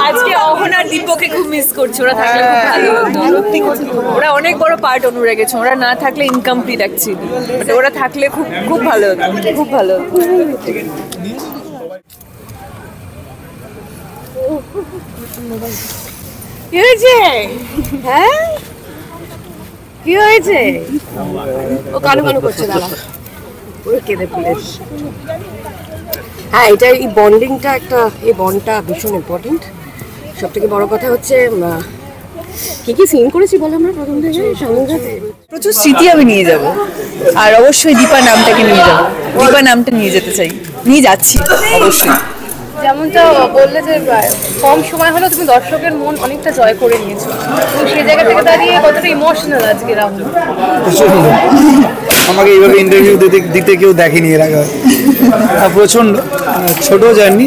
আজকে অহনা আর দীপকে খুব মিস করছি, ওরা থাকলে খুব ভালো হতো। ওরা অনেক বড় পার্ট অনুরাগেছে, ওরা না থাকলে ইনকমপ্লিট অ্যাকচুয়ালি, বাট ওরা থাকলে খুব খুব ভালো হতো, খুব ভালো হতো। কি হয়েছে? হ্যাঁ কি হয়েছে? ও কালো কালো করছে, দাঁড়া ওরা কেঁদে ফেলেছে। হ্যাঁ, এটা এই বন্ডিংটা একটা, এই বন্ডটা ভীষণ ইম্পর্টেন্ট। সব থেকে বড় কথা হচ্ছে কি কি সিন করেছি বলো আমরা প্রথম থেকে সঙ্গে। প্রচুর স্মৃতি আমি নিয়ে যাব, আর অবশ্যই দীপা নামটাকে নিয়ে যাব, দীপা নামটা নিয়ে যেতে চাই, নিয়ে যাচ্ছি অবশ্যই। যেমনটা বললে যে কম সময় হলেও তুমি দর্শকের মন অনেকটা জয় করে নিয়েছো, তো সেই জায়গা থেকে দাঁড়িয়ে কতটা ইমোশনাল আজকে রাহুল? আমাকে এইভাবে ইন্টারভিউ দিতে কেউ দেখেনি এর আগে, প্রচণ্ড ছোট জার্নি।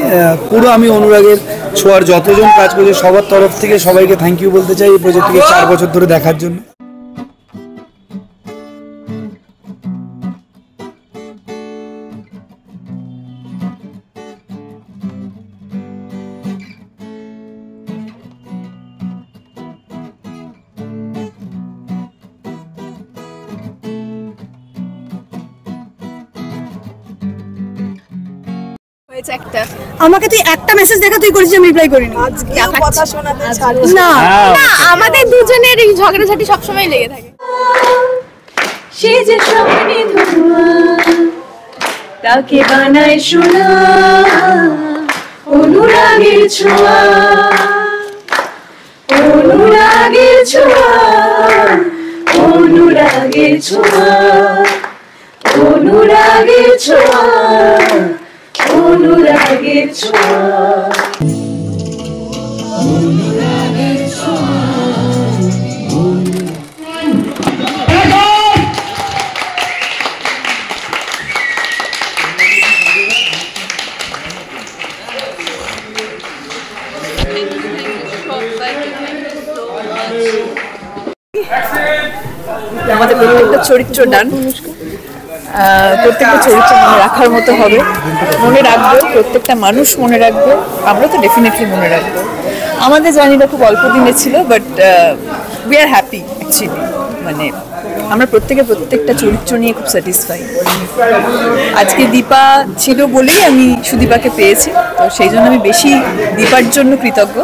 পুরো আমি অনুরাগের ছোঁয়ার যতজন কাজ করছে সবার তরফ থেকে সবাইকে থ্যাংক ইউ বলতে চাই এই প্রজেক্টকে 4 বছর ধরে দেখার জন্য। আমাকে তুই একটা মেসেজ দেখা তুই করেছিস, আমি রিপ্লাই করিনি। কথা শোনাতে না, আমাদের দুজনের এই ঝগড়াঝাটি সবসময় লেগে থাকে। সে যে স্বপ্নে ধোঁয়া তাকে বানায় সোনা, অনুরাগের ছোঁয়া, অনুরাগের ছোঁয়া, অনুরাগের ছোঁয়া, অনুরাগের ছোঁয়া, অনুরাগের ছোঁয়া, অনুরাগের ছোঁয়া। আমাদের প্রত্যেকটা চরিত্র ডান, প্রত্যেকটা চরিত্র মনে রাখার মতো হবে, মনে রাখবো, প্রত্যেকটা মানুষ মনে রাখবে, আমরা তো ডেফিনেটলি মনে রাখবো। আমাদের জার্নিটা খুব অল্প দিনে ছিল, but we are happy actually. মানে আমরা প্রত্যেকটা চরিত্র নিয়ে খুব স্যাটিসফাই। আজকে দীপা ছিল বলেই আমি সুদীপাকে পেয়েছি, তো সেই জন্য আমি বেশি দীপার জন্য কৃতজ্ঞ।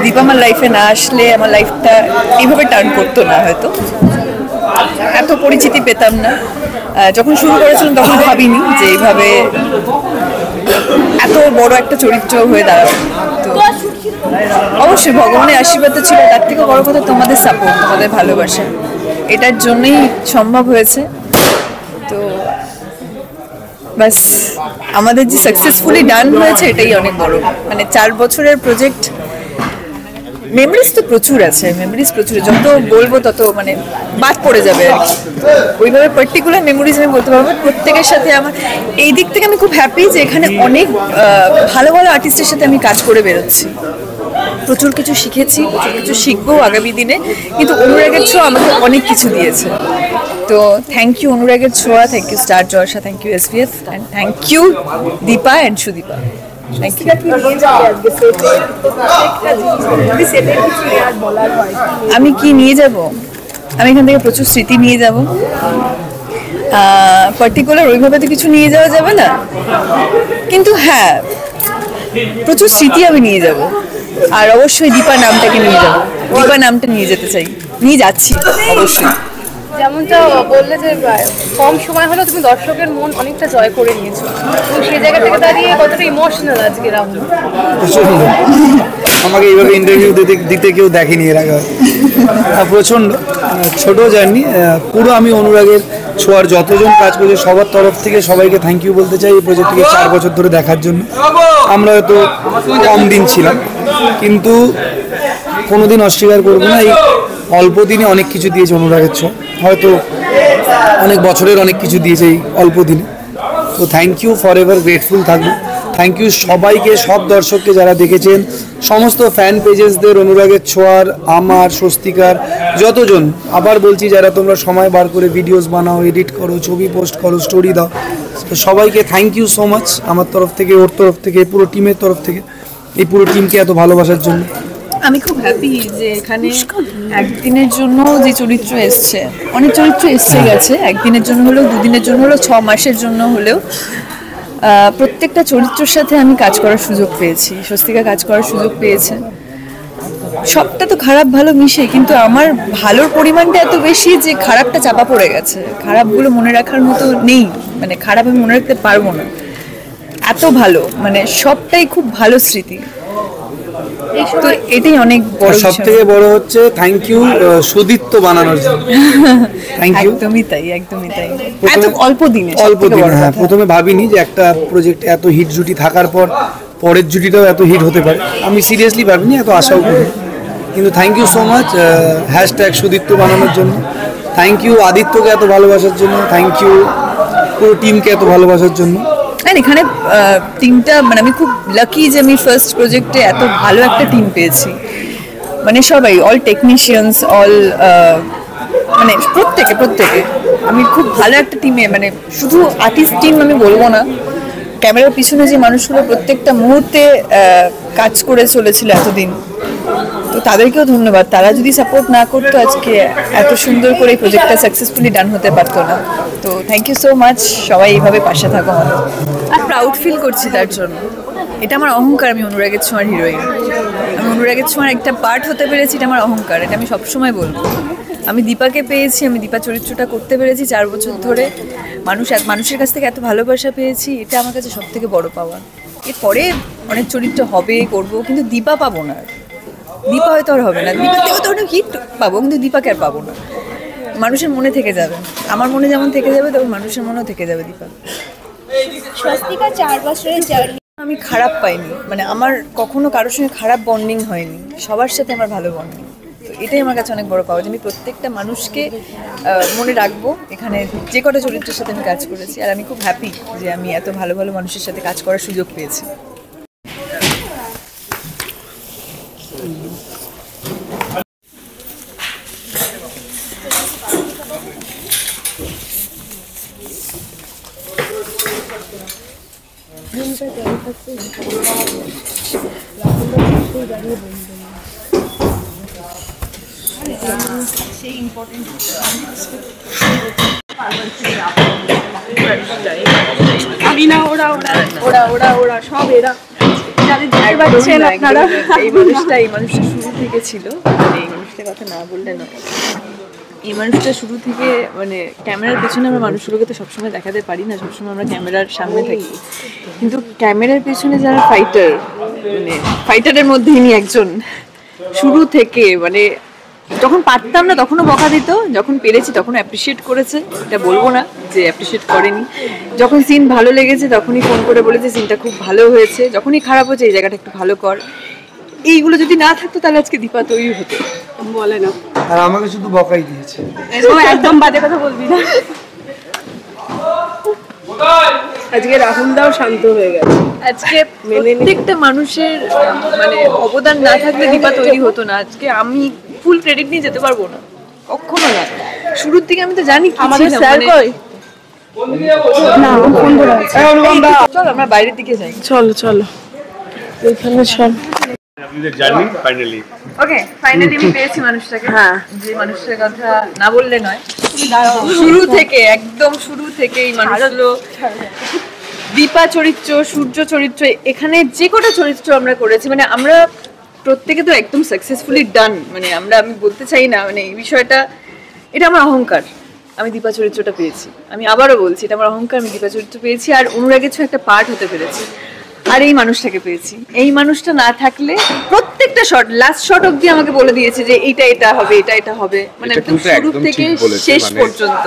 দীপা আমার লাইফে না আসলে আমার লাইফটা এইভাবে টার্ন করতো না, হয়তো এত পরিচিতি পেতাম না। যখন শুরু করেছিলাম তখন ভাবিনি যে এইভাবে এত বড় একটা চরিত্র হয়ে দাঁড়াবে। তো অবশ্যই ভগবানের আশীর্বাদ ছিল, তার থেকে বড় কথা তোমাদের সাপোর্ট, তোমাদের ভালোবাসা, এটার জন্যই সম্ভব হয়েছে। তো বাস আমাদের যে সাকসেসফুলি ডান হয়েছে এটাই অনেক বড়। মানে 4 বছরের প্রজেক্ট, মেমোরিজ তো প্রচুর আছে, মেমোরিজ প্রচুর, যত বলবো তত মানে বাদ পড়ে যাবে আর কি। ওইভাবে পার্টিকুলার মেমোরিজ আমি বলতে পারবো। প্রত্যেকের সাথে আমার এই দিক থেকে আমি খুব হ্যাপি যে এখানে অনেক ভালো ভালো আর্টিস্টের সাথে আমি কাজ করে বেরোচ্ছি, প্রচুর কিছু শিখেছি, প্রচুর কিছু শিখবো আগামী দিনে। কিন্তু অনুরাগের ছোঁয়া আমাকে অনেক কিছু দিয়েছে, তো থ্যাংক ইউ অনুরাগের ছোঁয়া, thank you star Jalsha, thank you SBF, and thank you Dipa and Sudipa. আমি কি নিয়ে যাব? আমি এখান থেকে প্রচুর স্মৃতি নিয়ে যাব, পার্টিকুলার ওইভাবে তো কিছু নিয়ে যাওয়া যাবে না, কিন্তু হ্যাঁ প্রচুর স্মৃতি আমি নিয়ে যাব, আর অবশ্যই দীপা নামটাকে নিয়ে যাব, দীপা নামটা নিয়ে যেতে চাই, নিয়ে যাচ্ছি অবশ্যই। যেমনটা বললে যে কম সময় হলেও তুমি দর্শকের মন অনেকটা জয় করে নিয়েছো, তো সেই জায়গা থেকে দাঁড়িয়ে কতটা ইমোশনাল আজকে রাহুল? আমাকে এইভাবে ইন্টারভিউ দিতে কেউ দেখেনি এর আগে, প্রচণ্ড ছোট জার্নি। পুরো আমি অনুরাগের ছোঁয়ার যতজন কাজ করছে সবার তরফ থেকে সবাইকে থ্যাংক ইউ বলতে চাই এই প্রজেক্টকে 4 বছর ধরে দেখার জন্য। আমরা হয়তো কম দিন ছিলাম, কিন্তু কোনোদিন অস্বীকার করবো না, এই অল্প দিনে অনেক কিছু দিয়েছে অনুরাগের ছোঁয়া, হয়তো অনেক বছরের অনেক কিছু দিয়েছে এই অল্প দিনে। তো thank you, forever grateful থাকবো। থ্যাংক ইউ সবাইকে, সব দর্শককে যারা দেখেছেন, সমস্ত ফ্যান পেজেসদের, অনুরাগের ছোঁয়ার, আমার, স্বস্তিকার, যতজন, আবার বলছি যারা তোমরা সময় বার করে ভিডিওস বানাও, এডিট করো, ছবি পোস্ট করো, স্টোরি দাও, তো সবাইকে থ্যাংক ইউ সো মাচ আমার তরফ থেকে, ওর তরফ থেকে, পুরো টিমের তরফ থেকে, এই পুরো টিমকে এত ভালোবাসার জন্য। আমি খুব হ্যাপি যে এখানে একদিনের জন্য যে চরিত্র এসছে, অনেক চরিত্র এসছে গেছে, একদিনের জন্য হলেও, দুদিনের জন্য হলেও, 6 মাসের জন্য হলেও প্রত্যেকটা চরিত্রের সাথে আমি কাজ করার সুযোগ পেয়েছি, স্বস্তিকা কাজ করার সুযোগ পেয়েছে। সবটা তো খারাপ ভালো মিশে, কিন্তু আমার ভালোর পরিমাণটা এত বেশি যে খারাপটা চাপা পড়ে গেছে, খারাপগুলো মনে রাখার মতো নেই, মানে খারাপ আমি মনে রাখতে পারবো না, এত ভালো, মানে সবটাই খুব ভালো স্মৃতি। তো এটাই অনেক বড় সব বিষয়। থেকে বড় হচ্ছে থ্যাংক ইউ সুদীপ্ত বানানোর জন্য, থ্যাংক ইউ। একদমই তাই, একদমই তাই। এত অল্প দিনে, অল্প সবথেকে দিন, বড় হ্যাঁ, কথা। প্রথমে ভাবিনি যে একটা প্রজেক্ট এত হিট জুটি থাকার পর পরের জুটিটাও এত হিট হতে পারে, আমি সিরিয়াসলি ভাবিনি, এত আশাও করি। কিন্তু thank you so much hashtag Sudipta বানানোর জন্য, থ্যাংক ইউ আদিত্যকে এত ভালোবাসার জন্য, থ্যাংক ইউ পুরো টিমকে এত ভালোবাসার জন্য। আর এখানে টিমটা, মানে আমি খুব লাকি যে আমি ফার্স্ট প্রজেক্টে এত ভালো একটা টিম পেয়েছি, মানে সবাই, অল টেকনিশিয়ানস, অল মানে প্রত্যেকে আমি খুব ভালো একটা টিমে, মানে শুধু আর্টিস্ট টিম আমি বলবো না, ক্যামেরার পিছনে যে মানুষগুলো প্রত্যেকটা মুহূর্তে কাজ করে চলেছিল এতদিন, তো তাদেরকেও ধন্যবাদ। তারা যদি সাপোর্ট না করতো আজকে এত সুন্দর করে এই প্রজেক্টটা সাকসেসফুলি ডান হতে পারতো না। তো থ্যাংক ইউ সো মাচ, সবাই এইভাবে পাশে থাকো আমাদের। আর প্রাউড ফিল করছি তার জন্য, এটা আমার অহংকার, আমি অনুরাগের ছোঁয়ার হিরোইন, আমি অনুরাগের ছোঁয়ার একটা পার্ট হতে পেরেছি, এটা আমার অহংকার, এটা আমি সবসময় বলবো। আমি দীপাকে পেয়েছি, আমি দীপা চরিত্রটা করতে পেরেছি 4 বছর ধরে, মানুষের কাছ থেকে এত ভালোবাসা পেয়েছি, এটা আমার কাছে সব থেকে বড় পাওয়া। এরপরে অনেক চরিত্র হবে, করবো, কিন্তু দীপা পাবো না, দীপা হয়তো আর হবে না, দীপার থেকে তো অনেক হিট পাবো, কিন্তু দীপাকে আর পাবো না। মানুষের মনে থেকে যাবে, আমার মনে যেমন থেকে যাবে তেমন মানুষের মনেও থেকে যাবে দীপা। স্বস্তিকা 4 বছরের জার্নি। আমি খারাপ পাইনি, মানে আমার কখনো কারোর সঙ্গে খারাপ বন্ডিং হয়নি, সবার সাথে আমার ভালো বন্ডিং। তো এটাই আমার কাছে অনেক বড় পাওয়া, যে আমি প্রত্যেকটা মানুষকে মনে রাখবো। এখানে যে কটা চরিত্রের সাথে আমি কাজ করেছি, আর আমি খুব হ্যাপি যে আমি এত ভালো ভালো মানুষের সাথে কাজ করার সুযোগ পেয়েছি। আমি না, ওরা ওরা ওরা ওরা ওরা সব এরা যাদের দেখতে পাচ্ছেন আপনারা। এই মানুষটা শুরু থেকে ছিল, মানে এই মানুষটার কথা না বললে নয়। এই মানুষটা শুরু থেকে, মানে ক্যামেরার পেছনে আমরা মানুষগুলোকে তো সবসময় দেখাতে পারি না, সবসময় আমরা ক্যামেরার সামনে থাকি, কিন্তু ক্যামেরার পেছনে যারা ফাইটার, মানে ফাইটারের মধ্যে ইনি একজন। শুরু থেকে, মানে যখন পারতাম না তখনও বকা দিত, যখন পেরেছি তখনও অ্যাপ্রিসিয়েট করেছে, এটা বলবো না যে অ্যাপ্রিসিয়েট করেনি। যখন সিন ভালো লেগেছে তখনই ফোন করে বলেছে সিনটা খুব ভালো হয়েছে, যখনই খারাপ হয়েছে এই জায়গাটা একটু ভালো কর। এইগুলো যদি না থাকতো তাহলে আজকে দীপা তৈরি হতো, বলে না। আর আমাকে শুধু বকাই দিয়েছে। একদম বাজে কথা বলবি না। আজকে রাহুল দাও শান্ত হয়ে গেছে। আজকে প্রত্যেকটা মানুষের মানে অবদান না থাকলে দীপা তৈরি হতো না। আজকে আমি ফুল ক্রেডিট নিয়ে যেতে পারবো না, কখনো না। শুরুর দিকে আমি তো জানি আমাদের স্যার কই? না, ফোন করে আছে। চল আমরা বাইরের দিকে যাই। চলো চলো, ওইখানে চল। জার্নি ফাইনালি ওকে, ফাইনালি আমি পেয়েছি মানুষটাকে, হ্যাঁ। যে মানুষটার কথা না বললে নয়। শুরু থেকে, একদম শুরু থেকে এই মানুষগুলো, দীপা চরিত্র, সূর্য চরিত্র, এখানে যে কটা চরিত্র আমরা করেছি, মানে আমরা প্রত্যেকে তো একদম সাকসেসফুলি ডান। মানে আমি বলতে চাই না, মানে এই বিষয়টা, এটা আমার অহংকার, আমি দীপা চরিত্রটা পেয়েছি। আমি আবারও বলছি, এটা আমার অহংকার, আমি দীপা চরিত্র পেয়েছি, আর অনুরাগের ছোঁয়া একটা পার্ট হতে পেরেছি, আর এই মানুষটাকে পেয়েছি। এই মানুষটা না থাকলে প্রত্যেকটা শট, লাস্ট শট অবধি আমাকে বলে দিয়েছে যে এটা হবে, এটা হবে, মানে এটা একদম কিন্তু শুরু একদম থেকে ঠিক বলেছে, শেষ মানে পর্যন্ত।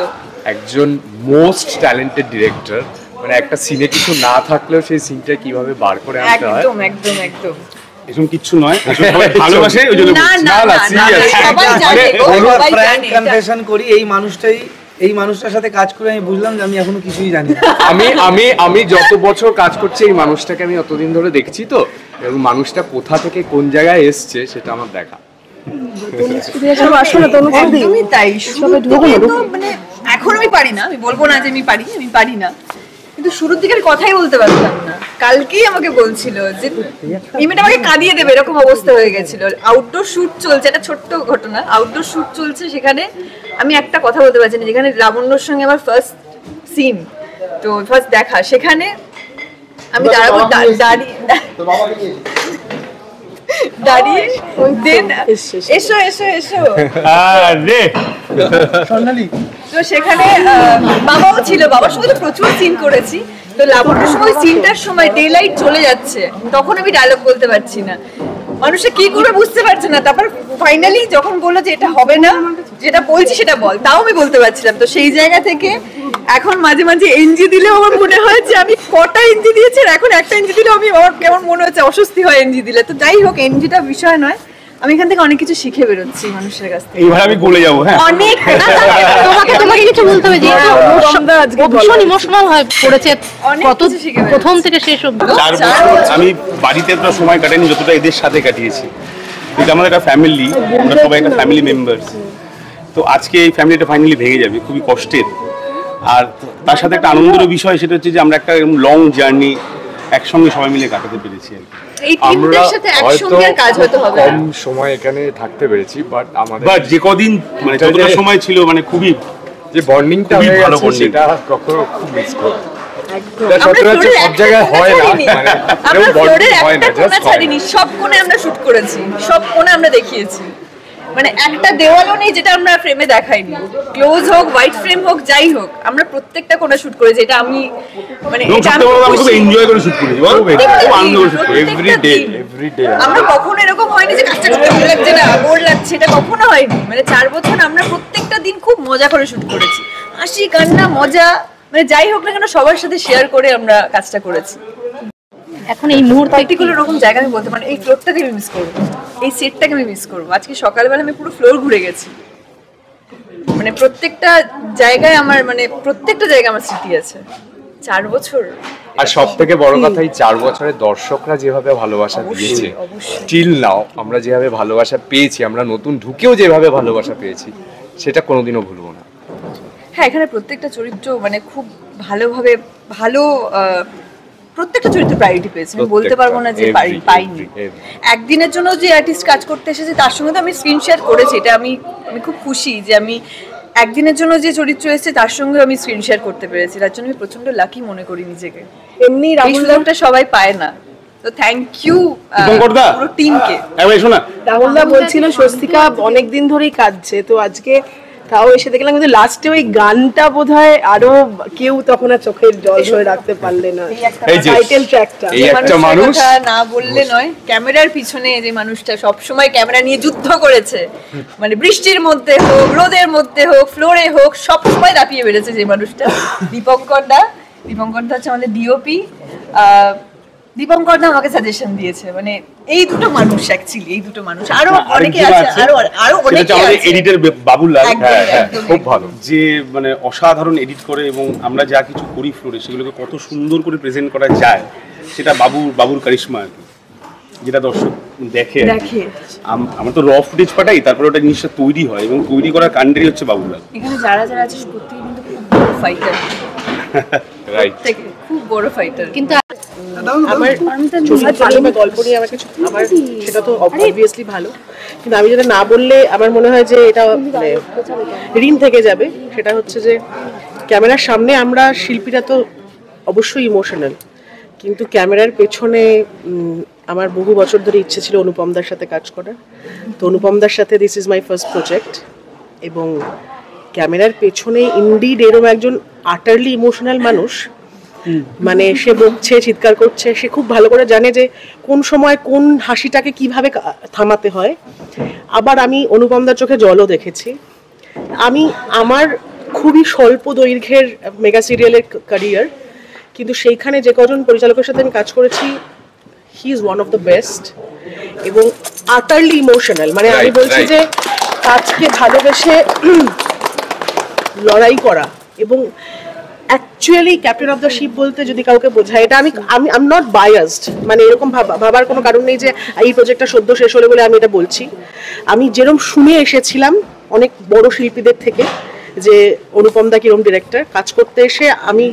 একজন মোস্ট ট্যালেন্টেড ডিরেক্টর, মানে একটা সিনে কিছু না থাকলেও সেই সিনটা কিভাবে বার করে আনতে হয়, একদম একদম একদম এরকম কিচ্ছু নয়। ভালোবাসে ওই জন্য না, বলছি। না, না, serious। না, সবাই জানে, সবাই ফ্র্যাঙ্ক জানে। কনফেশন করি, এই মানুষটার সাথে কাজ করে আমি বুঝলাম যে আমি এখনো কিছুই জানি না। আমি যত বছর কাজ করছি এই মানুষটাকে আমি অতদিন ধরে দেখছি, তো এবং মানুষটা কোথা থেকে কোন জায়গায় এসছে সেটা আমার দেখা। একদমই তাই। শুরু থেকে তো, মানে এখন আমি পারি না, আমি বলবো না যে আমি পারি না, কিন্তু কিন্তু শুরুর দিকে কথাই বলতে পারতাম না। কালকেই আমাকে বলছিল যে এই মেয়েটা আমাকে কাঁদিয়ে দেবে, এরকম অবস্থা হয়ে গেছিল। আউটডোর শুট চলছে, একটা ছোট্ট ঘটনা, আউটডোর শুট চলছে, সেখানে আমি একটা কথা বলতে পারছি না, যেখানে লাবণ্যর সঙ্গে আমার ফার্স্ট সিন, তো ফার্স্ট দেখা, সেখানে আমি দাঁড়াবো, দাঁড়িয়ে এসো এসো এসো, তো সেখানে বাবাও ছিল, বাবার সঙ্গে তো প্রচুর সিন করেছি। তো লাবণ্যর সময় সিনটার সময় ডে লাইট চলে যাচ্ছে, তখন আমি ডায়লগ বলতে পারছি না, মানুষে কি করবে বুঝতে পারছে না। তারপর ফাইনালি যখন বললো যে এটা হবে না, যেটা বলছি সেটা বল, তাও আমি বলতে পারছিলাম। তো সেই জায়গা থেকে এখন মাঝে মাঝে এনজি দিলেও আমার মনে হয় যে আমি কটা এনজি দিয়েছি, আর এখন একটা এনজি দিলেও আমি আমার কেমন মনে হচ্ছে, অস্বস্তি হয় এনজি দিলে। তো যাই হোক, এনজিটা বিষয় নয়, আমি এখান থেকে অনেক কিছু শিখে বেরোচ্ছি মানুষের কাছ থেকে। এইবার আমি গলে যাবো। হ্যাঁ, অনেক তোমাকে কিছু বলতে হবে যে ভীষণ ইমোশনাল হয়ে পড়েছে কত প্রথম থেকে শেষ অবধি। 4 বছর আমি বাড়িতে এতটা সময় কাটাইনি যতটা এদের সাথে কাটিয়েছি। এটা আমাদের একটা ফ্যামিলি, আমরা সবাই একটা ফ্যামিলি মেম্বার্স। তো আজকে এই ফ্যামিলিটা ফাইনালি ভেঙে যাবে, খুবই কষ্টের। আর তার সাথে একটা আনন্দের বিষয়, সেটা হচ্ছে যে আমরা একটা লং জার্নি একসঙ্গে সবাই মিলে কাটাতে পেরেছি আর কি। আমরা হয়তো কম সময় এখানে থাকতে পেরেছি, বাট আমাদের যে কদিন মানে যতটা সময় ছিল, মানে খুবই যে বন্ডিংটা হয়ে ভালো গেছে, bonding। সেটা কখনো খুব মিস করি। এটা সচরাচর সব জায়গায় হয় না, মানে আমরা ফ্লোরের হয় না, একটা কোণা ছাড়িনি, সব কোণে আমরা শুট করেছি, সব কোণে আমরা দেখিয়েছি। মানে একটা দেওয়ালও নেই যেটা আমরা ফ্রেমে দেখাইনি, ক্লোজ হোক, হোয়াইট ফ্রেম হোক, যাই হোক, আমরা প্রত্যেকটা কোণে শুট করেছি। এটা আমি মানে এটা আমি খুব এনজয় করে শুট করেছি, খুব আনন্দ করে শুট করেছি। এভরিডে আমরা কখনো এরকম হয়নি যে কাজটা করতে ভালো লাগছে না, বোর লাগছে, এটা কখনো হয়নি। মানে 4 বছর আমরা প্রত্যেকটা দিন খুব মজা করে শুট করেছি, হাসি কান্না মজা, মানে যাই হোক না কেন সবার সাথে শেয়ার করে আমরা কাজটা করেছি। এখন এই মুহূর্তে পার্টিকুলার রকম জায়গা আমি বলতে পারি, এই ফ্লোরটাকে আমি মিস করবো, এই সেটটাকে আমি মিস করবো। আজকে সকালবেলা আমি পুরো ফ্লোর ঘুরে গেছি, মানে প্রত্যেকটা জায়গায় আমার, মানে প্রত্যেকটা জায়গায় আমার স্মৃতি আছে। 4 বছর, আর সব থেকে বড় কথা, এই 4 বছরে দর্শকরা যেভাবে ভালোবাসা দিয়েছে, স্টিল নাও আমরা যেভাবে ভালোবাসা পেয়েছি, আমরা নতুন ঢুকেও যেভাবে ভালোবাসা পেয়েছি, সেটা কোনোদিনও ভুলবো না। হ্যাঁ, এখানে প্রত্যেকটা চরিত্র মানে খুব ভালোভাবে প্রত্যেকটা চরিত্র প্রায়োরিটি পেয়েছে, আমি বলতে পারবো না যে পাইনি। একদিনের জন্য যে আর্টিস্ট কাজ করতে এসেছে তার সঙ্গে তো আমি স্ক্রিন শেয়ার করেছি, এটা আমি খুব খুশি যে আমি একদিনের জন্য যে চরিত্র এসেছে তার সঙ্গে আমি স্ক্রিন শেয়ার করতে পেরেছি, তার জন্য আমি প্রচন্ড লাকি মনে করি নিজেকে। এমনি রাহুলটা সবাই পায় না, তো থ্যাংক ইউ পুরো টিমকে। রাহুলদা বলছিল স্বস্তিকা অনেকদিন ধরেই কাঁদছে, তো আজকে তাও এসে দেখলাম, কিন্তু লাস্টে ওই গানটা বোধহয় আরো কেউ তখন আর চোখের জল ধরে রাখতে পারলে না, টাইটেল ট্র্যাকটা। এই একটা মানুষ না বললে নয়, ক্যামেরার পিছনে যে মানুষটা সব সময় ক্যামেরা নিয়ে যুদ্ধ করেছে, মানে বৃষ্টির মধ্যে হোক, রোদের মধ্যে হোক, ফ্লোরে হোক, সব সময় দাপিয়ে বেড়েছে যে মানুষটা, দীপঙ্কর দা হচ্ছে আমাদের ডিওপি। দীপঙ্কর দা আমাকে সাজেশন দিয়েছে, মানে এই দুটো মানুষ, অ্যাকচুয়ালি এই দুটো মানুষ, আরো অনেকে আছে, আরো অনেকে আছে। এডিটর বাবুলাল, একদম খুব ভালো, যে মানে অসাধারণ এডিট করে, এবং আমরা যা কিছু করি ফ্লোরে সেগুলোকে কত সুন্দর করে প্রেজেন্ট করা যায়, সেটা বাবুর কারিশমা আর কি, যেটা দর্শক দেখে। আমরা তো র ফুটেজ পাঠাই, তারপরে ওটা জিনিসটা তৈরি হয়, এবং তৈরি করার কাণ্ডেরই হচ্ছে বাবুলাল। এখানে যারা আছে প্রত্যেকে কিন্তু খুব বড় ফাইটার, রাইট, খুব বড় ফাইটার। কিন্তু আমার গল্প নিয়ে আমার কিছু, আমার সেটা তো অবভিয়াসলি ভালো, কিন্তু আমি যেটা না বললে আমার মনে হয় যে এটা মানে ঋণ থেকে যাবে, সেটা হচ্ছে যে ক্যামেরার সামনে আমরা শিল্পীরা তো অবশ্যই ইমোশনাল, কিন্তু ক্যামেরার পেছনে আমার বহু বছর ধরে ইচ্ছে ছিল অনুপমদার সাথে কাজ করার। তো অনুপমদার সাথে this is my first project, এবং ক্যামেরার পেছনে ইনডিড এরকম একজন আটারলি ইমোশনাল মানুষ, মানে সে বকছে, চিৎকার করছে, সে খুব ভালো করে জানে যে কোন সময় কোন হাসিটাকে কিভাবে থামাতে হয়। আবার আমি অনুপমদার চোখে জলও দেখেছি। আমি আমার খুবই স্বল্প দৈর্ঘ্যের মেগা সিরিয়ালের ক্যারিয়ার, কিন্তু সেইখানে যে কজন পরিচালকের সাথে আমি কাজ করেছি, he is one of the best, এবং আটারলি ইমোশনাল। মানে আমি বলছি যে কাজকে ভালোবেসে লড়াই করা, এবং actually captain of the ship বলতে যদি কাউকে বোঝায়, এটা আমি আই এম নট বায়াসড, মানে এরকম ভাবার কোনো কারণ নেই যে এই প্রজেক্টটা সদ্য শেষ হলে বলে আমি এটা বলছি। আমি যেরকম শুনে এসেছিলাম অনেক বড় শিল্পীদের থেকে যে অনুপম দা কিরম ডিরেক্টর, কাজ করতে এসে আমি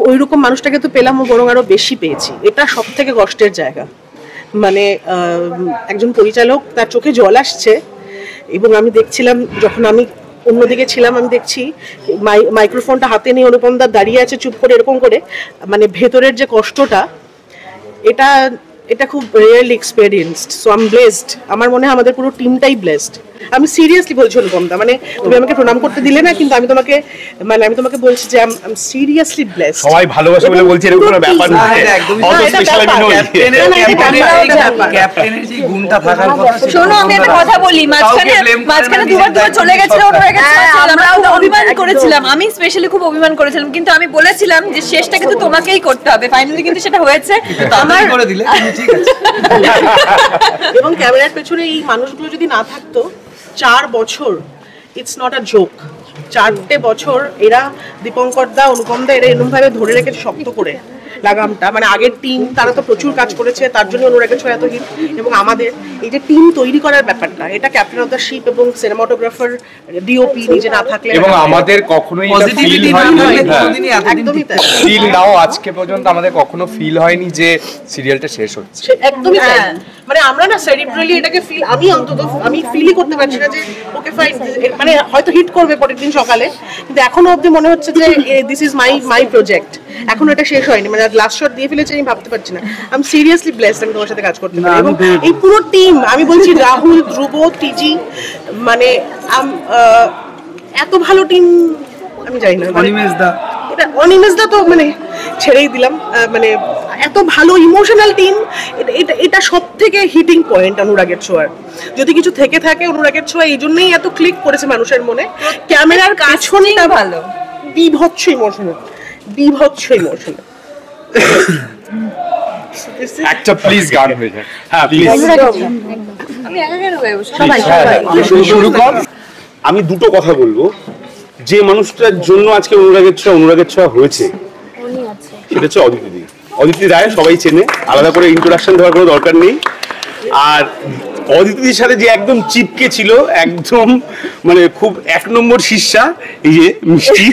ওইরকম মানুষটাকে তো পেলাম, বরং আরো বেশি পেয়েছি। এটা সব থেকে কষ্টের জায়গা। মানে একজন পরিচালক, তার চোখে জল আসছে, এবং আমি দেখছিলাম যখন আমি অন্যদিকে ছিলাম, আমি দেখছি মাইক্রোফোনটা হাতে নিয়ে অনুপম দা দাঁড়িয়ে আছে চুপ করে এরকম করে, মানে ভেতরের যে কষ্টটা, এটা খুব really experienced. So I am blessed. আমার মনে হয় আমাদের পুরো টিমটাই ব্লেসড। আমি সিরিয়াসলি বলছি অনুপম দা, মানে তুমি আমাকে প্রণাম করতে দিলে না, কিন্তু আমি তোমাকে বলছি যে আই এম সিরিয়াসলি ব্লেসড। সবাই ভালোবাসে বলে বলছি, এরকম কোনো ব্যাপার না। অত স্পেশাল আমি নই। ক্যাপ্টেনের যে গুণটা থাকার কথা, শোনো আমি একটা কথা বলি, মাঝখানে দুবার চলে গেছিল, আমরা অভিমান করেছিলাম, আমি স্পেশালি খুব অভিমান করেছিলাম, কিন্তু আমি বলেছিলাম যে শেষটা কিন্তু তোমাকেই করতে হবে। ফাইনালি কিন্তু সেটা হয়েছে। আমার করে দিলে ঠিক আছে। এবং ক্যামেরার পেছনে এই মানুষগুলো যদি না থাকতো, 4 বছর, ইটস নট আ জোক, 4টে বছর এরা, দীপঙ্কর দা, অনুপম দা, এরা এরকম ভাবে ধরে রেখেছে শক্ত করে লাগামটা। মানে আগের টিম, তারা তো প্রচুর কাজ করেছে, তার জন্য অনুরাগের ছোঁয়া এত হিট। এবং আমাদের এই যে টিম তৈরি করার ব্যাপারটা, এটা ক্যাপ্টেন অফ দ্য শিপ এবং সিনেমাটোগ্রাফার, ডিওপি নিজে না থাকলে, এবং আমাদের কখনোই এটা ফিল হয়নি, একদমই তাই। ফিল নাও আজকে পর্যন্ত আমাদের কখনো ফিল হয়নি যে সিরিয়ালটা শেষ হচ্ছে। একদমই তাই। মানে আমরা না সেরিব্রালি এটাকে ফিল, আমি ফিলই করতে পারছি না যে ওকে ফাইন, মানে হয়তো হিট করবে পরের দিন সকালে, কিন্তু এখনো অবধি মনে হচ্ছে যে দিস ইজ মাই প্রজেক্ট, এখনো এটা শেষ হয়নি। মানে লাস্ট শট দিয়ে ফেলেছি, আমি ভাবতে পারছি না। আই এম সিরিয়াসলি ব্লেসড আমি তোমার সাথে কাজ করতে পারি। এবং এই পুরো টিম, আমি বলছি রাহুল, ধ্রুব, টিজি, মানে এত ভালো টিম আমি জানি না। অনিমেষ দা তো মানে ছেড়েই দিলাম। মানে এত ভালো ইমোশনাল টিম, এটা সব থেকে হিটিং পয়েন্ট অনুরাগের ছোঁয়ার। যদি কিছু থেকে থাকে অনুরাগের ছোঁয়া এই জন্যই এত ক্লিক করেছে মানুষের মনে। ক্যামেরার পেছনটা ভালো, বিভৎস ইমোশনাল। একটা প্লিজ গান হয়ে যায়। হ্যাঁ প্লিজ, আমি একা কেন হয়ে শুরু কর। আমি দুটো কথা বলবো। যে মানুষটার জন্য আজকে অনুরাগের ছোঁয়া হয়েছে, সেটা হচ্ছে অদিতি রায়। সবাই চেনে, আলাদা করে ইন্ট্রোডাকশন দেওয়ার কোনো দরকার নেই। আর অদিতির সাথে যে একদম চিপকে ছিল, একদম মানে খুব 1 নম্বর শিষ্যা, এই যে মিষ্টি।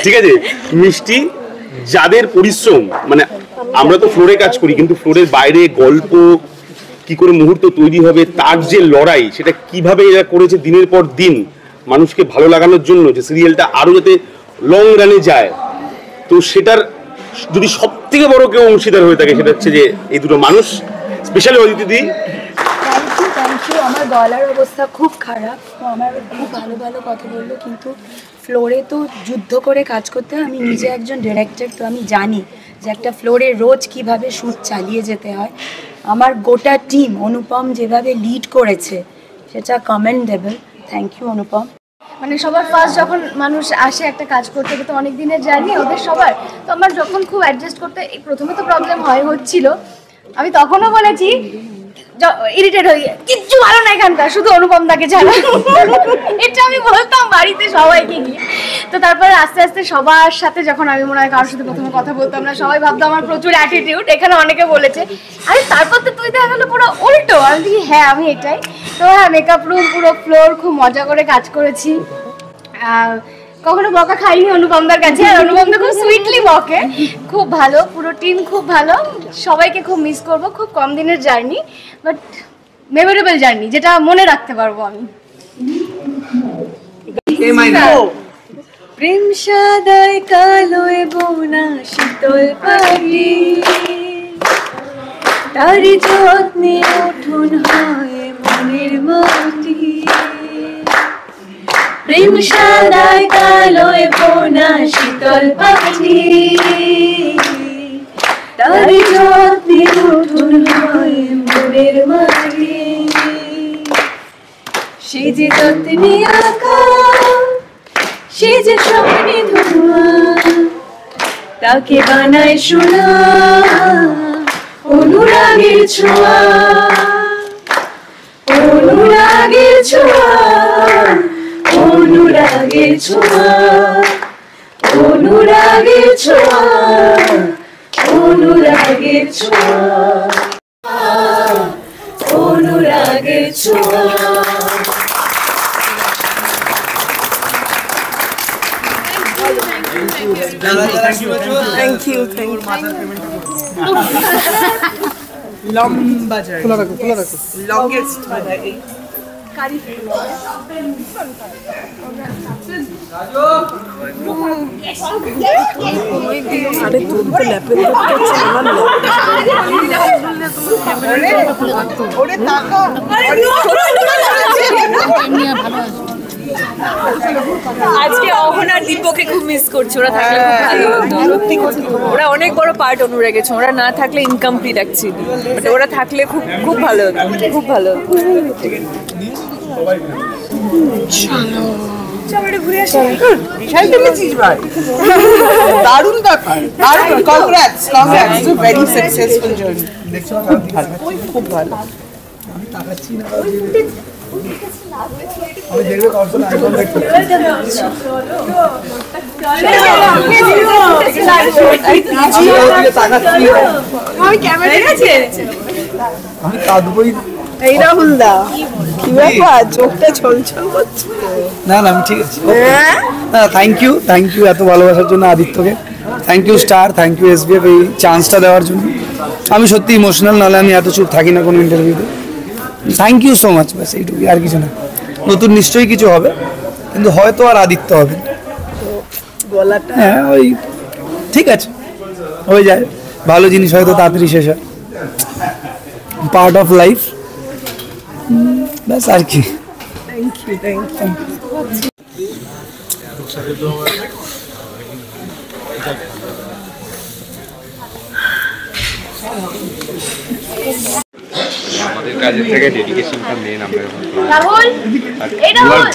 ঠিক আছে, মিষ্টি, যাদের পরিশ্রম, মানে আমরা তো ফ্লোরে কাজ করি, কিন্তু ফ্লোরের বাইরে গল্প কি করে মুহূর্ত তৈরি হবে, তার যে লড়াই, সেটা কিভাবে এরা করেছে দিনের পর দিন মানুষকে ভালো লাগানোর জন্য, যে সিরিয়ালটা আরো যাতে লং রানে যায়। তো সেটার যদি সব থেকে বড় কেউ অংশীদার হয়ে থাকে, সেটা হচ্ছে যে এই দুটো মানুষ, স্পেশালি অদিতি দি। Thank you. আমার গলার অবস্থা খুব খারাপ, আমার খুব ভালো কথা বললো, কিন্তু ফ্লোরে তো যুদ্ধ করে কাজ করতে হয়। আমি নিজে একজন ডিরেক্টর, তো আমি জানি যে একটা ফ্লোরে রোজ কিভাবে শ্যুট চালিয়ে যেতে হয়। আমার গোটা টিম, অনুপম যেভাবে লিড করেছে, সেটা কমেন্ডেবল। থ্যাংক ইউ অনুপম। মানে সবার ফার্স্ট যখন মানুষ আসে একটা কাজ করতে, তো অনেক দিনের জার্নি ওদের সবার, তো আমার যখন খুব অ্যাডজাস্ট করতে প্রথমে তো প্রবলেম হচ্ছিল। আমি তখনও বলেছি, ইরিটেট হয়ে কিচ্ছু ভালো না এখানকার, শুধু অনুপম দাকে ছাড়া। এটা আমি বলতাম বাড়িতে সবাইকে গিয়ে। তো তারপরে আস্তে আস্তে সবার সাথে যখন আমি মনে হয় কারোর সাথে প্রথমে কথা বলতাম না, সবাই ভাবতো আমার প্রচুর অ্যাটিটিউড। এখানে অনেকে বলেছে, আরে তারপর তো তুই দেখা গেলো পুরো উল্টো। আমি দেখি হ্যাঁ, আমি এটাই। তো হ্যাঁ, মেকআপ রুম, পুরো ফ্লোর, খুব মজা করে কাজ করেছি। কখনো বকা খাইনি অনুপমদার কাছে, আর অনুপমদা খুব সুইটলি বকে। খুব ভালো, পুরো টিম খুব ভালো, সবাইকে খুব মিস করব। খুব কম দিনের জার্নি, বাট মেমোরেবল জার্নি, যেটা মনে রাখতে পারবো আমি। প্রেম সাদায় কালোয় বোনা শীতল পাটি, তারি যত্নে উঠুন হয় মনের মাটি। প্রেম সাদায় কালোয় বোনা শীতল পাটি, তারি যত্নে উঠুন হয় মনের মাটি। সে যে যত্নে আঁকা, সে যে স্বপ্নে ধোয়া, তাকে বানায় সোনা অনুরাগের ছোঁয়া, অনুরাগের ছোঁয়া, অনুরাগের ছোঁয়া, অনুরাগের ছোঁয়া, অনুরাগের ছোঁয়া, অনুরাগের ছোঁয়া। থ্যাংক ইউ লম্বা জার্নি খোলা রাখো লংগেস্ট আরে তোর তো ল্যাপে আজকে অহনার দীপকে খুব মিস করছি, ওরা থাকলে খুব ভালো হতো। ওরা অনেক বড় পার্ট অনুরাগেছে, ওরা না থাকলে ইনকমপ্লিট অ্যাকচুয়ালি, বাট ওরা থাকলে খুব খুব ভালো হতো, খুব ভালো হতো। দারুণ ব্যাপার, দারুণ, কংগ্রাটস ভেরি সাকসেসফুল জার্নি। খুব ভালো এই রাহুল দা কি ব্যাপার, চোখটা ছলছল করছে। না আমি ঠিক আছে। না থ্যাংক ইউ এত ভালোবাসার জন্য আদিত্যকে, thank you star, thank you SBF এই চান্সটা দেওয়ার জন্য। আমি সত্যি ইমোশনাল, নাহলে আমি এত চুপ থাকি না কোনো ইন্টারভিউতে। থ্যাংক ইউ সো মাচ, ব্যাস এইটুকুই, আর কিছু না। নতুন নিশ্চয়ই কিছু হবে, কিন্তু হয়তো আর আদিত্য হবে গলাটা। হ্যাঁ ওই ঠিক আছে, হয়ে যায়, ভালো জিনিস হয়তো তাড়াতাড়ি শেষ হয়, পার্ট অফ লাইফ, ব্যাস আর কি। থ্যাংক ইউ আমাদের কাজের থেকে ডেডিকেশনটা মেন। আমরা রাহুল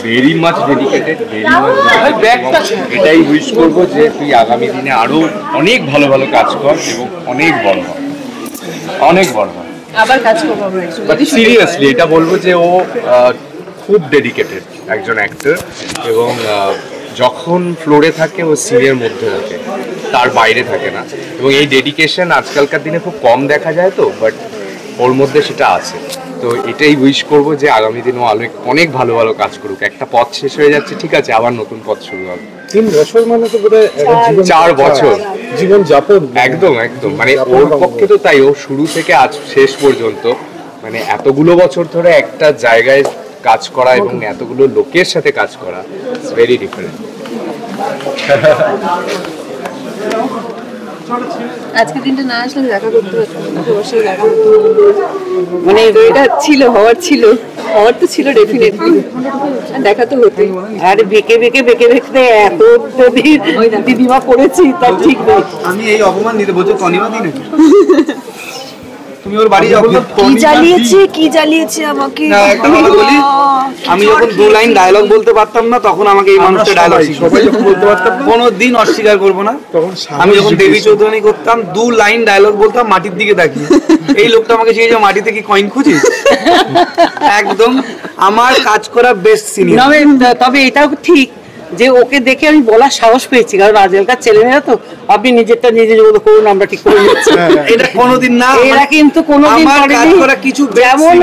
ভেরি মাচ ডেডিকেটেড, এটাই উইশ করবো যে তুই আগামী দিনে আরো অনেক ভালো ভালো কাজ কর এবং অনেক বড় হয়, অনেক বড় হয়। আবার কাজ করবো আমরা। বাট সিরিয়াসলি এটা বলবো যে ও খুব ডেডিকেটেড একজন অ্যাক্টর, এবং যখন ফ্লোরে থাকে ও সিনের মধ্যে থাকে, তার বাইরে থাকে না, এবং এই ডেডিকেশন আজকালকার দিনে খুব কম দেখা যায় তো, বাট ওর মধ্যে সেটা আছে। তো এটাই উইশ করবো যে আগামী দিনে ও অনেক ভালো ভালো কাজ করুক। একটা পথ শেষ হয়ে যাচ্ছে, ঠিক আছে, আবার নতুন পথ শুরু হবে। 3 বছর মানে তো বোধহয় 4 বছর জীবন যাপন। একদম মানে ওর পক্ষে তো তাই, ও শুরু থেকে আজ শেষ পর্যন্ত মানে এতগুলো বছর ধরে একটা জায়গায় কাজ করা এবং এতগুলো লোকের সাথে কাজ করা, ইটস ভেরি ডিফারেন্ট। আজকে দিনটা না আসলে দেখা করতে পারতাম, অবশ্যই দেখা করতে, মানে এটা ছিল, হওয়ার তো ছিল ডেফিনেটলি, দেখা তো হতোই। আর বেঁকে এত দিদিমা করেছি তার ঠিক নেই। আমি এই অপমান দিতে বলছো তনিমা দিনে তুমি ওর বাড়ি যাও, কি জ্বালিয়েছে আমাকে। না একটা কথা বলি, আমি যখন 2 লাইন ডায়লগ বলতে পারতাম না, তখন আমাকে এই মানুষটা ডায়লগ সবাই যখন বলতে পারতাম না, কোনোদিন অস্বীকার করবো না। তখন আমি যখন দেবী চৌধুরী করতাম 2 লাইন ডায়লগ বলতাম মাটির দিকে তাকিয়ে, এই লোকটা আমাকে শিখেছে মাটিতে কি কয়েন খুঁজিস। একদম আমার কাজ করা বেস্ট সিনিয়র। তবে এটাও ঠিক যে ওকে দেখে আমি বলার সাহস পেয়েছি, কারণ আজকালকার ছেলেমেয়েরা তো আপনি নিজেরটা নিজে যেগুলো করুন আমরা ঠিক করে নিচ্ছি, এটা কোনোদিন না, এরা কিন্তু কোনোদিন আমার কাজ করা কিছু যেমন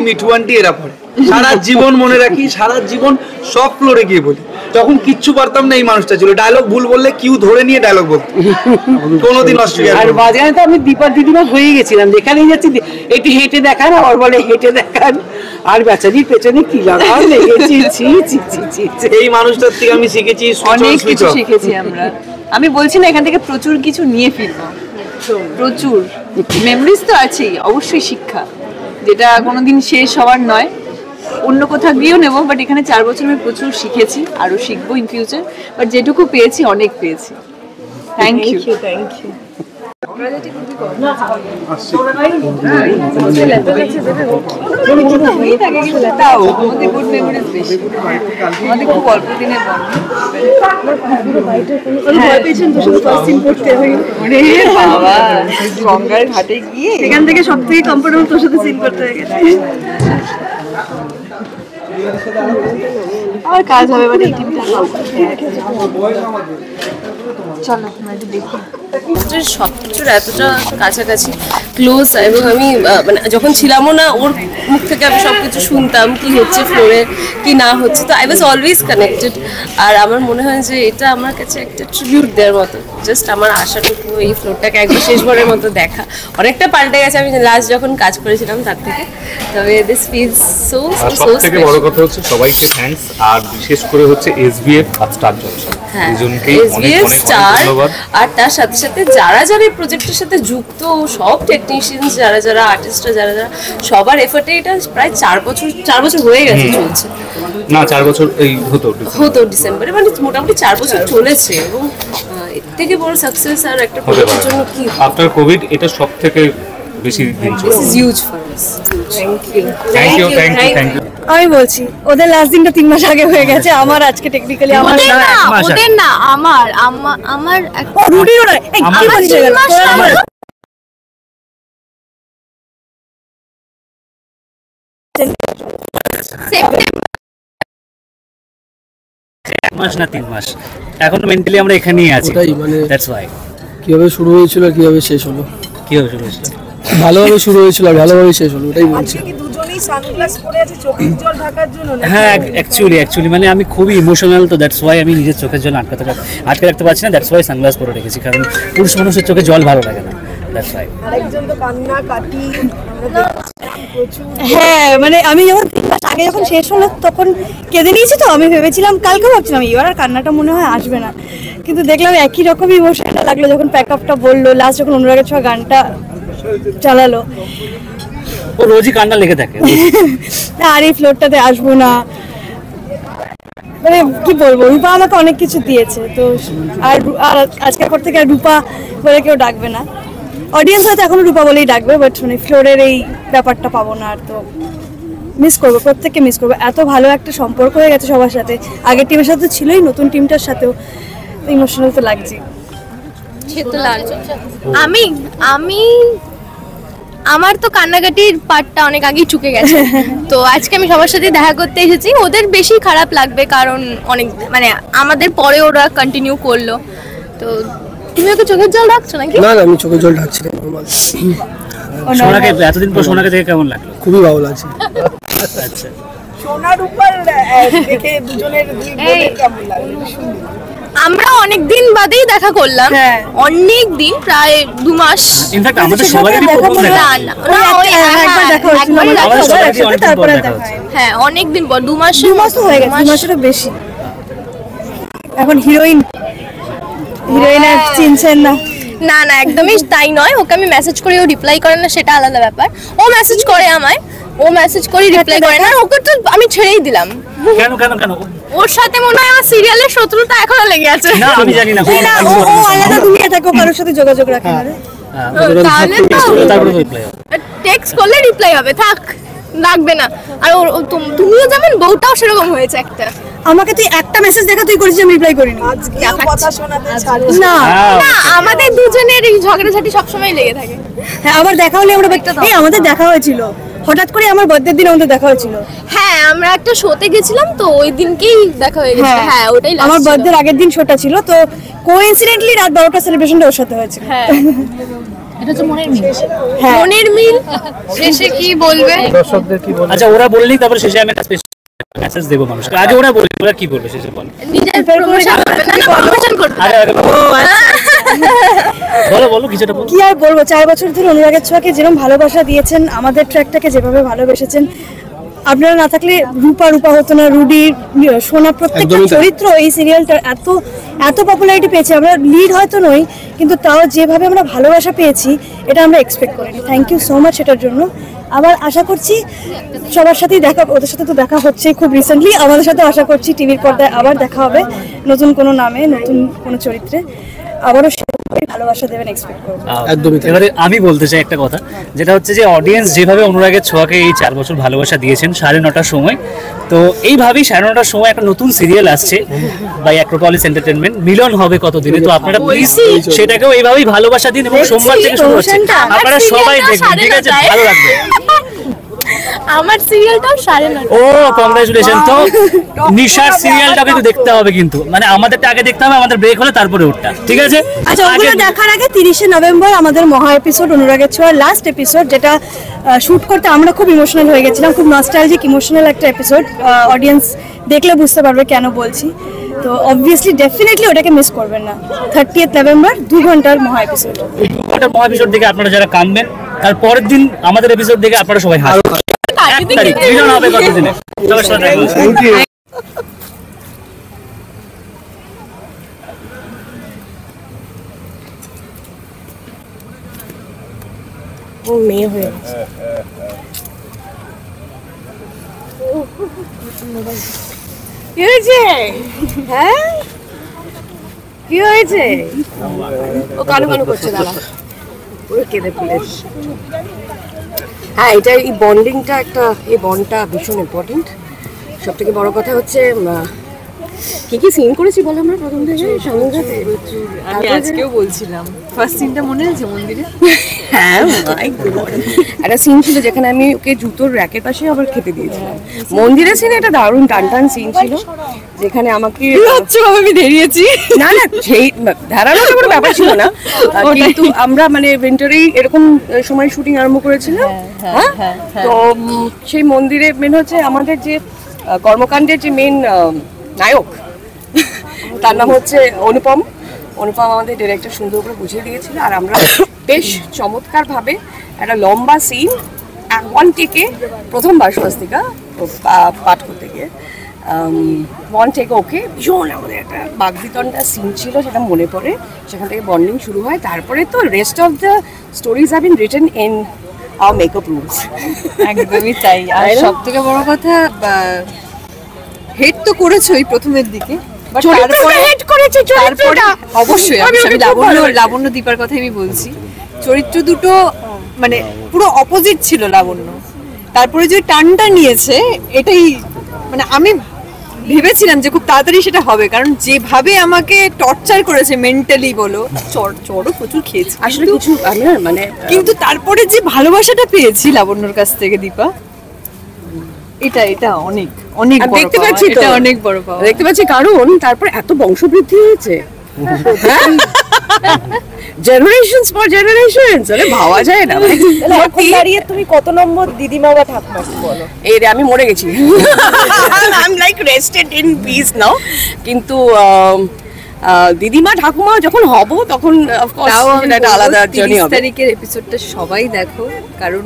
মিঠু আন্টি এরা পড়ে সারা জীবন মনে রাখি, সারা জীবন সব ফ্লোরে গিয়ে বলি। তখন কিচ্ছু পারতাম না, এই মানুষটা ছিল, ডায়লগ ভুল বললে কিউ ধরে নিয়ে ডায়লগ বলতো, কোনোদিন অস্বীকার। আর মাঝখানে তো আমি দীপার দিদিমা হয়ে গেছিলাম, যেখানেই যাচ্ছি একটু হেঁটে দেখান, আবার বলে হেঁটে দেখান, আর বেচারির পেছনে কি লাগাও লেগেছি। এই মানুষটার থেকে আমি শিখেছি, অনেক কিছু শিখেছি আমরা। আমি বলছি না, এখান থেকে প্রচুর কিছু নিয়ে ফিরবো, প্রচুর মেমোরিজ তো আছেই, অবশ্যই শিক্ষা, যেটা কোনোদিন শেষ হওয়ার নয়, অন্য কোথাও গিয়েও নেবো, বাট এখানে 4 বছর আমি প্রচুর শিখেছি, আরও শিখবো ইন ফিউচার, বাট যেটুকু পেয়েছি অনেক পেয়েছি। Thank you. আমাদের গুড মেমোরিজ বেশি, আমাদের খুব অল্প দিনের বাবা, গঙ্গার ঘাটে গিয়ে এখান থেকে সব থেকে কমফোর্টেবল তোর সাথে সিন করতে হয়ে গেছে। আর কাজ হবে, মানে এই টিমটা চলো আমরা একটু দেখি। সবকিছুর এতটা কাছাকাছি, ক্লোজ, এবং আমি মানে যখন ছিলামও না ওর মুখ থেকে আমি সব কিছু শুনতাম কি হচ্ছে ফ্লোরে কি না হচ্ছে, তো আই ওয়াজ অলওয়েজ কানেক্টেড। আর আমার মনে হয় যে এটা আমার কাছে একটা ট্রিবিউট দেওয়ার মতো, জাস্ট আমার আশাটুকু এই ফ্লোরটাকে একবার শেষবারের মতো দেখা। অনেকটা পাল্টে গেছে আমি লাস্ট যখন কাজ করেছিলাম তার থেকে, তবে দিস ফিলস সো সো সবথেকে বড় কথা হচ্ছে সবাইকে থ্যাঙ্কস, আর বিশেষ করে হচ্ছে এসবিএফ আর স্টার জলসা দুজনকেই অনেক অনেক ধন্যবাদ। আর তার সাথে সাথে যারা যারা এই প্রজেক্টের সাথে যুক্ত, সব টেকনিশিয়ানস যারা যারা আর্টিস্টরা যারা যারা, সবার এফোর্টে এটা প্রায় 4 বছর হয়ে গেছে চলছে। না 4 বছর এই হতো ডিসেম্বরে, মানে মোটামুটি 4 বছর চলেছে, এবং এর থেকে বড় সাকসেস আর একটা প্রজেক্টের জন্য কি আফটার কোভিড এটা সবথেকে বেশি দিন চলছে। Huge for us. Thank you thank you thank you. আমি বলছি ওদের লাস্ট দিনটা 3 মাস আগে হয়ে গেছে, আমার আজকে টেকনিক্যালি আমার ওদের না আমার রুটিও না, এই কি বলছিস আমার মাস না 3 মাস, এখন মেন্টালি আমরা এখানেই আছি, দ্যাটস ওয়াই। কিভাবে শুরু হয়েছিল আর কিভাবে শেষ হলো? কিভাবে শুরু হয়েছিল? ভালোভাবে শুরু হয়েছিল আর ভালোভাবে শেষ হলো, ওটাই বলছি। দুজনেই সানগ্লাস পরে আছে চোখের জল ঢাকার জন্য না? হ্যাঁ অ্যাকচুয়ালি মানে আমি খুবই ইমোশনাল, তো দ্যাটস ওয়াই আমি নিজের চোখের জল আটকে রাখতে পারছি না, দ্যাটস ওয়াই সানগ্লাস পরে রেখেছি, কারণ পুরুষ মানুষের চোখে জল ভালো লাগে না, দ্যাটস ওয়াই। আরেকজন তো কান্না কাটি। হ্যাঁ মানে আমি যখন 3 মাস আগে যখন শেষ হলো তখন কেঁদে নিয়েছি, তো আমি ভেবেছিলাম কালকে ভাবছিলাম এবার আর কান্নাটা মনে হয় আসবে না, কিন্তু দেখলাম একই রকম ইমোশনটা লাগলো যখন প্যাক আপটা বললো, লাস্ট যখন অনুরাগের ছোঁয়া গানটা চালালো, ও রোজই কান্না লেগে থাকে। আর এই ফ্লোরটাতে আসবো না, মানে কি বলবো, রূপা আমাকে অনেক কিছু দিয়েছে, তো আর আজকের পর থেকে আর রূপা বলে কেউ ডাকবে না, অডিয়েন্স হয়তো এখনো রূপা বলেই ডাকবে, বাট মানে ফ্লোরের এই ব্যাপারটা পাবো না আর, তো মিস করবো, প্রত্যেককে মিস করবো। এত ভালো একটা সম্পর্ক হয়ে গেছে সবার সাথে, আগের টিমের সাথে ছিলই, নতুন টিমটার সাথেও ইমোশনাল তো লাগছে। আমি আমার তো কান্নাকাটির পার্টটা অনেক আগেই চুকে গেছে, তো আজকে আমি সবার সাথে দেখা করতে এসেছি। ওদের বেশি খারাপ লাগবে কারণ অনেক মানে আমাদের পরে ওরা কন্টিনিউ করলো, তো তুমি ওকে চোখের জল রাখছো নাকি? না আমি চোখের জল ঢাকছি না, সোনাকে এতদিন পর সোনাকে দেখে কেমন লাগলো? খুবই ভালো লাগছে। আচ্ছা, সোনার উপর দেখে দুজনের কেমন লাগলো? আমরা অনেক দিন বাদেই দেখা করলাম, অনেক দিন, প্রায় 2 মাস। ইনফ্যাক্ট আমাদের সবারই প্রথম দেখা, একবার দেখা হয়েছিল, তারপরে দেখা হয়। হ্যাঁ অনেক দিন পর, 2 মাস তো হয়ে গেছে, 2 মাসেরও বেশি। এখন হিরোইন আর চিনছেন না? না না একদমই তাই নয়, ওকে আমি মেসেজ করি ও রিপ্লাই করে না, সেটা আলাদা ব্যাপার। ও মেসেজ করে আমায়, ও মেসেজ করি রিপ্লাই করে না, ওকে তো আমি ছেড়েই দিলাম। কেন কেন কেন? ওর সাথে মনে হয় আমার সিরিয়ালের শত্রুতা এখনো লেগে আছে। না আমি জানি না, ও আলাদা দুনিয়া থাকে, কারোর সাথে যোগাযোগ রাখে না। তাহলে টেক্সট করলে রিপ্লাই হবে, থাক লাগবে না। আর তুমিও যেমন বউটাও সেরকম হয়েছে একটা, আমাকে তুই একটা মেসেজ দেখা তুই করেছিস, আমি রিপ্লাই করিনি। কথা শোনাতে না না, আমাদের দুজনের এই ঝগড়াঝাটি সবসময় লেগে থাকে। হ্যাঁ আবার দেখা হলে আমরা এই আমাদের দেখা হয়েছিল, হঠাৎ করে আমার বার্থডের দিন আমাদের দেখা হয়েছিল। হ্যাঁ আমরা একটা শোতে গেছিলাম, তো ওই দিনকেই দেখা হয়ে গেছে। হ্যাঁ ওটাই আমার বার্থডের আগের দিন শোটা ছিল, তো কোইন্সিডেন্টলি রাত 12টা সেলিব্রেশনটা ওর সাথে হয়েছিল। হ্যাঁ এটা তো মনের মিল। হ্যাঁ মনের মিল। শেষে কি বলবে দর্শকদের কি বলবে? আচ্ছা ওরা বললেই তারপরে শেষে আমি একটা মেসেজ দেব মানুষকে, আগে ওরা বলবে, ওরা কি বলবে শেষে বল। নিজের প্রমোশন করবে না, প্রমোশন করবে। বলো কিছুটা বলো। কি আর বলবো, 4 বছর ধরে অনুরাগের ছোঁয়াকে যেরকম ভালোবাসা দিয়েছেন, আমাদের ট্র্যাকটাকে যেভাবে ভালোবেসেছেন, আপনারা না থাকলে রূপা হতো না, রুডি, সোনা, প্রত্যেকটা চরিত্র এই সিরিয়ালটা এত পপুলারিটি পেয়েছে। আমরা লিড হয়তো নই, কিন্তু তাও যেভাবে আমরা ভালোবাসা পেয়েছি এটা আমরা এক্সপেক্ট করিনি। থ্যাংক ইউ সো মাচ এটার জন্য। আবার আশা করছি সবার সাথেই দেখা, ওদের সাথে তো দেখা হচ্ছে খুব রিসেন্টলি, আমাদের সাথে আশা করছি টিভির পর্দায় আবার দেখা হবে, নতুন কোনো নামে, নতুন কোনো চরিত্রে, আবারও সেভাবে ভালোবাসা দেবেন এক্সপেক্ট করব। একদমই। এবারে আমি বলতে চাই একটা কথা, যেটা হচ্ছে যে অডিয়েন্স যেভাবে অনুরাগের ছোঁয়াকে এই 4 বছর ভালোবাসা দিয়েছেন 9:30টার সময়, তো এইভাবেই 9:30টার সময় একটা নতুন সিরিয়াল আসছে বাই অ্যাক্রোপলিস এন্টারটেইনমেন্ট, মিলন হবে কতদিনে, তো আপনারা প্লিজ সেটাকেও এইভাবেই ভালোবাসা দিন, এবং সোমবার থেকে শুরু হচ্ছে, আপনারা সবাই দেখবেন, ঠিক আছে? ভালো লাগবে। আমার সিরিয়ালটাও 9:30। ও কংগ্রাচুলেশন। তো নিশার সিরিয়ালটাকে তো দেখতে হবে, কিন্তু মানে আমাদেরটা আগে দেখতে হবে, আমাদের ব্রেক হলে তারপরে ওটা, ঠিক আছে? আচ্ছা, ওগুলো দেখার আগে 30শে নভেম্বর আমাদের মহা এপিসোড অনুরাগের ছোঁয়ার লাস্ট এপিসোড, যেটা শুট করতে আমরা খুব ইমোশনাল হয়ে গেছিলাম, খুব নস্টালজিক ইমোশনাল একটা এপিসোড। অডিয়েন্স দেখলে বুঝতে পারবে কেন বলছি। তো অবভিয়াসলি ডেফিনেটলি ওটাকে মিস করবেন না। 30th নভেম্বর 2 ঘন্টার মহা এপিসোড। ওটা মহা এপিসোড দেখে আপনারা যারা কাঁদবেন, তার পরের দিন আমাদের এপিসোড দেখে আপনারা সবাই হাসবেন। 1 তারিখ রিটার্ন হবে কতদিনে? সবার সাথে থ্যাংক ইউ। ও মেয়ে হয়ে গেছে। কি হয়েছে? হ্যাঁ কি হয়েছে? ও কানো কানো করছে, দাঁড়া ওরে কেঁদে ফেলেছে। হ্যাঁ, এটা এই বন্ডিংটা একটা, এই বন্ডটা ভীষণ ইম্পর্টেন্ট। সব থেকে বড় কথা হচ্ছে কি কি সিন করেছি বলো আমরা প্রথম থেকে সঙ্গে সাথে। আমি আজকেও বলছিলাম, ফার্স্ট সিনটা মনে আছে মন্দিরে? হ্যাঁ, একটা সিন ছিল যেখানে আমি ওকে জুতোর র্যাকের পাশে আবার খেতে দিয়েছিলাম। মন্দিরের সিনে একটা দারুণ টান সিন ছিল, যেখানে আমাকে আমি দাঁড়িয়েছি। না না, সেই ধারানোর কোনো ব্যাপার ছিল না, কিন্তু আমরা মানে উইন্টারেই এরকম সময় শুটিং আরম্ভ করেছিলাম। হ্যাঁ, তো সেই মন্দিরে মেন হচ্ছে আমাদের যে কর্মকাণ্ডের যে মেন নায়ক, তার নাম হচ্ছে অনুপম। আমাদের ডিরেক্টর সুন্দর করে বুঝিয়ে দিয়েছিল, আর আমরা বেশ চমৎকারভাবে একটা লম্বা সিন 1 টেকে প্রথমবার স্বস্তিকা পাঠ করতে গিয়ে 1 টেকে ওকে ভীষণ আমাদের একটা বাগবিতণ্ডা সিন ছিল, সেটা মনে পড়ে। সেখান থেকে বন্ডিং শুরু হয়। তারপরে তো rest of the stories have been written in our makeup rooms. একদমই তাই। আর সব থেকে বড় কথা, হেড তো করেছোই প্রথমের দিকে, অবশ্যই আমি লাবণ্য দীপার কথাই আমি বলছি। চরিত্র দুটো মানে পুরো অপোজিট ছিল লাবণ্য, তারপরে যে টার্নটা নিয়েছে, এটাই মানে আমি ভেবেছিলাম যে খুব তাড়াতাড়ি সেটা হবে, কারণ যেভাবে আমাকে টর্চার করেছে মেন্টালি বলো, চড়ও প্রচুর খেয়েছি আসলে কিছু আমি মানে, কিন্তু তারপরে যে ভালোবাসাটা পেয়েছি লাবণ্যর কাছ থেকে দীপা, এটা অনেক অনেক দেখতে পাচ্ছি, এটা অনেক বড় পাওয়া দেখতে পাচ্ছি, কারণ তারপর এত বংশবৃদ্ধি হয়েছে, জেনারেশনস ফর জেনারেশনস, আরে ভাবা যায় না। এখন দাঁড়িয়ে তুমি কত নম্বর দিদিমা বা ঠাকুমা বলো? এই রে, আমি মরে গেছি, I am like rested in peace now. কিন্তু দিদিমা ঠাকুমা যখন হব তখন অফকোর্স এটা আলাদা জার্নি হবে। 30 তারিখের এপিসোডটা সবাই দেখো, কারণ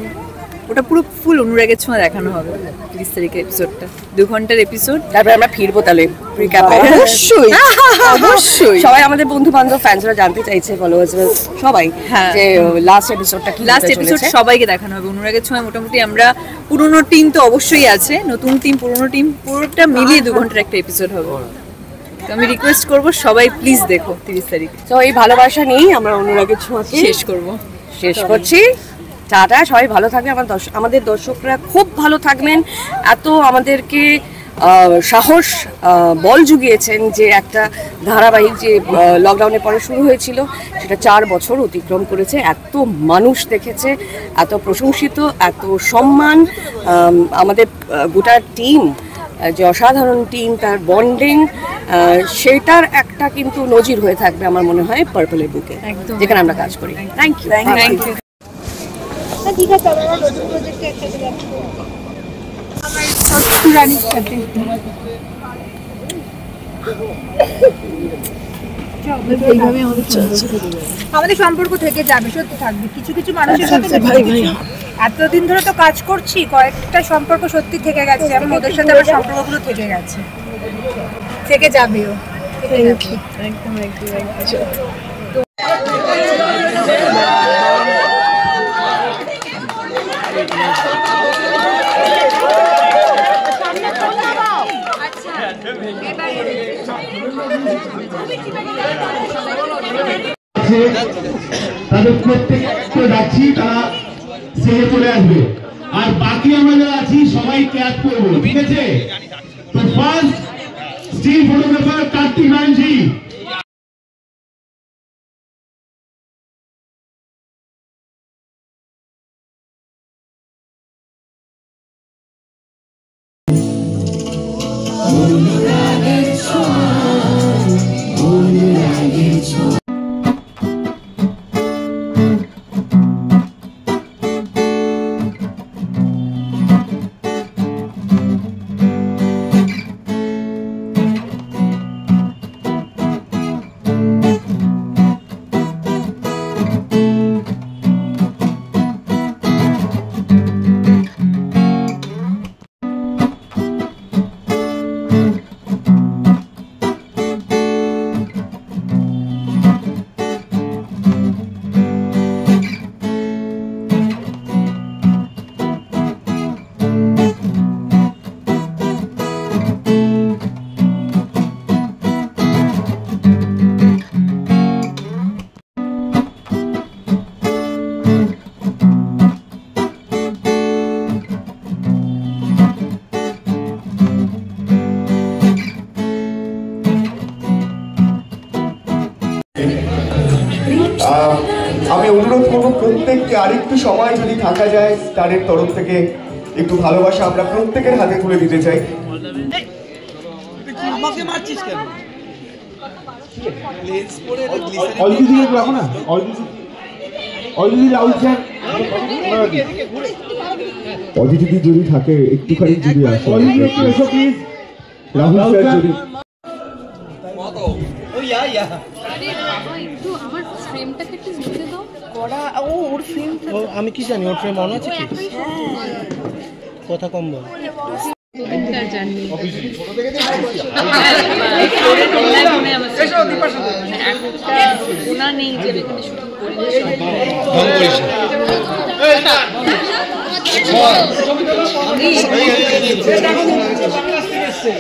ওটা পুরো ফুল অনুরাগের ছোঁয়া দেখানো হবে 30 তারিখের এপিসোডটা। 2 ঘন্টার এপিসোড। তারপরে আমরা ফিরবো তাহলে রিক্যাপে। অবশ্যই অবশ্যই। সবাই আমাদের বন্ধু বান্ধব ফ্যান্সরা জানতে চাইছে, ফলোয়ার্স সবাই, যে লাস্ট এপিসোডটা কি, লাস্ট এপিসোড সবাইকে দেখানো হবে অনুরাগের ছোঁয়া। মোটামুটি আমরা পুরনো টিম তো অবশ্যই আছে, নতুন টিম পুরনো টিম পুরোটা মিলিয়ে 2 ঘন্টার একটা এপিসোড হবে। তো আমি রিকোয়েস্ট করব সবাই প্লিজ দেখো 30 তারিখ। তো এই ভালোবাসা নিয়েই আমরা অনুরাগের ছোঁয়াকে শেষ করছি। টাটা, সবাই ভালো থাকবে। আমাদের দর্শকরা খুব ভালো থাকবেন। এত আমাদেরকে সাহস বল জুগিয়েছেন যে একটা ধারাবাহিক যে লকডাউনের পরে শুরু হয়েছিল, সেটা 4 বছর অতিক্রম করেছে। এত মানুষ দেখেছে, এত প্রশংসিত, এত সম্মান। আমাদের গোটা টিম, যে অসাধারণ টিম, তার বন্ডিং, সেটার একটা কিন্তু নজির হয়ে থাকবে আমার মনে হয় পার্পলের বুকে, যেখানে আমরা কাজ করি। Thank you. ঠিক আছে, আমরা নতুন প্রজেক্টে একসাথে যাচ্ছি। আমাদের সম্পর্ক থেকে যাবে, সত্যি থাকবে। কিছু কিছু মানুষের সাথে এতদিন ধরে তো কাজ করছি, কয়েকটা সম্পর্ক সত্যি থেকে গেছে, এবং ওদের সাথে আমার সম্পর্কগুলো থেকে গেছে, থেকে যাবেও। একদম একদম। তাদের প্রত্যেককে ডাকছি, তারা সেরে চলে আসবে, আর বাকি আমরা যারা আছি সবাই ক্যাচ করবো, ঠিক আছে? তো first still photographer Kartik Banerjee. বাড়িতে আরেকটু সময় যদি থাকা যায়, স্টারের তরফ থেকে একটু ভালোবাসা আমরা প্রত্যেকের হাতে তুলে দিতে চাই। অদিতি যদি থাকে একটুখানি যদি আসে রাহুল স্যার যদি আমি কি জানি ওর ফ্রেম অন আছে কি কথা কম বল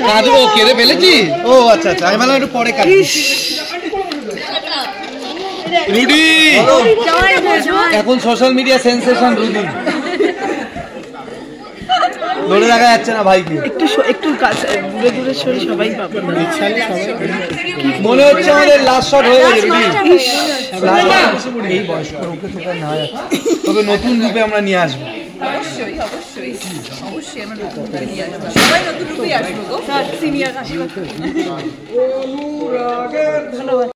কাঁদবো কেঁদে ফেলেছি। ও আচ্ছা আচ্ছা, আমি ভাবলাম একটু পরে কাঁদিস। রুডি এখন সোশ্যাল মিডিয়া সেন্সেশন রুডি, ধরে দেখা যাচ্ছে না ভাইকে। একটু একটু দূরে দূরে সরে সবাই পাবে, মনে হচ্ছে আমাদের লাস্ট শট হয়ে গেছে রুডি। এই বয়স্ক ওকে সেটা নেওয়া যাচ্ছে, তবে নতুন রূপে আমরা নিয়ে আসবো। অবশ্যই অবশ্যই অবশ্যই আমরা নতুন রূপে নিয়ে আসবো, সবাই নতুন রূপেই আসবো গো। সিনিয়র আসবো।